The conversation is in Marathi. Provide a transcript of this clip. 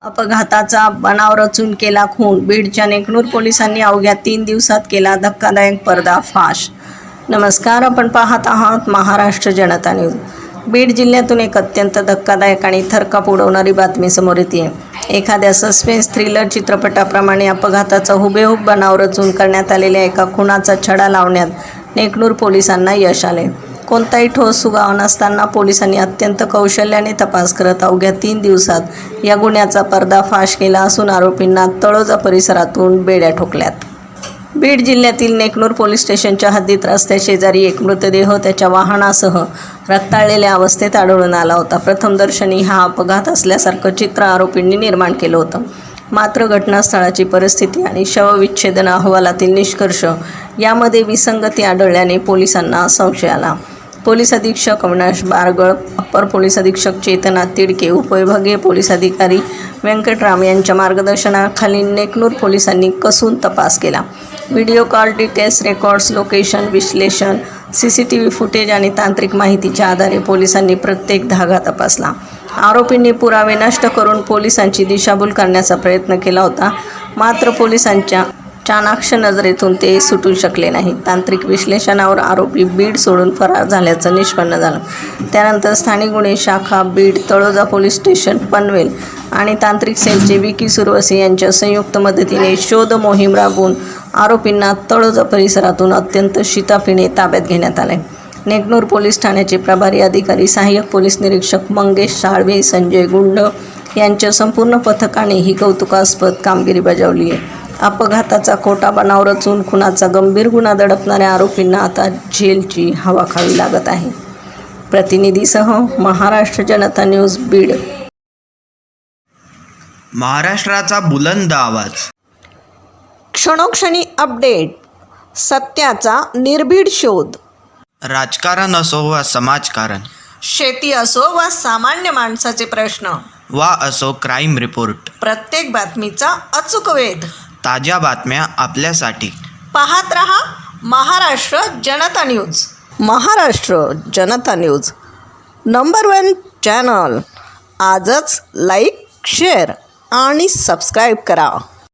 अपघाताचा बनाव रचून केला खून. बीडच्या नेकनूर पोलिसांनी अवघ्या 3 दिवसात केला धक्कादायक पर्दाफाश. नमस्कार, आपण पाहत आहात महाराष्ट्र जनता न्यूज. बीड जिल्ह्यातून एक अत्यंत धक्कादायक आणि थरकाप उडवणारी बातमी समोर येते. एखाद्या सस्पेन्स थ्रिलर चित्रपटाप्रमाणे अपघाताचा हुबेहूब बनाव रचून करण्यात आलेल्या एका खुनाचा छडा लावण्यात नेकनूर पोलिसांना यश आले. कोणताही ठोस सुगावा नसताना पोलिसांनी अत्यंत कौशल्याने तपास करत अवघ्या 3 दिवसात या गुन्ह्याचा पर्दाफाश केला असून आरोपींना तळोजा परिसरातून बेड्या ठोकल्यात. बीड जिल्ह्यातील नेकनूर पोलीस स्टेशनच्या हद्दीत रस्त्याशेजारी एक मृतदेह त्याच्या वाहनासह रक्ताळलेल्या अवस्थेत आढळून आला होता. प्रथमदर्शनी हा अपघात असल्यासारखं चित्र आरोपींनी निर्माण केलं होतं. मात्र घटनास्थळाची परिस्थिती आणि शवविच्छेदन अहवालातील निष्कर्ष यामध्ये विसंगती आढळल्याने पोलिसांना संशय आला. पोलीस अधीक्षक अविनाश बारगळ, अप्पर पोलीस अधीक्षक चेतना तिडके, उपविभागीय पोलीस अधिकारी व्यंकटराम यांच्या मार्गदर्शनाखाली नेकनूर पोलिसांनी कसून तपास केला. Video call details, records, location विश्लेषण, CCTV फुटेज आणि तांत्रिक माहितीच्या आधारे पोलिसांनी प्रत्येक धागा तपासला. आरोपींनी पुरावे नष्ट करून पोलिसांची दिशाभूल करण्याचा प्रयत्न केला होता. मात्र पोलिसांच्या चाणाक्ष नजरेतून ते सुटू शकले नाही. तांत्रिक विश्लेषणावर आरोपी बीड सोडून फरार झाल्याचं निष्पन्न झालं. त्यानंतर स्थानिक गुन्हे शाखा बीड, तळोजा पोलीस स्टेशन, पनवेल आणि तांत्रिक सेलचे विकी सुरवसे यांच्या संयुक्त मदतीने शोध मोहीम राबवून आरोपींना तळोजा परिसरातून अत्यंत शिताफीने ताब्यात घेण्यात आले. नेकनूर पोलीस ठाण्याचे प्रभारी अधिकारी सहाय्यक पोलीस निरीक्षक मंगेश साळवे, संजय गुंड यांच्या संपूर्ण पथकाने ही कौतुकास्पद कामगिरी बजावली आहे. अपघाताचा खोटा बनाव रचून खुनाचा गंभीर गुन्हा दडपणाऱ्या आरोपींना आता जेलची हवा खावी लागत आहे. प्रतिनिधीसह महाराष्ट्र जनता न्यूज, बीड. महाराष्ट्राचा बुलंद आवाज. क्षणोक्षणी अपडेट, सत्याचा निर्भीड शोध. राजकारण असो वा समाजकारण, शेती असो वा सामान्य माणसाचे प्रश्न, वा असो क्राईम रिपोर्ट, प्रत्येक बातमीचा अचूक वेध. ताज्या बातम्या आपल्यासाठी. पाहत रहा महाराष्ट्र जनता न्यूज. महाराष्ट्र जनता न्यूज, नंबर 1 चॅनल. आजच लाईक, शेअर आणि सबस्क्राईब करा.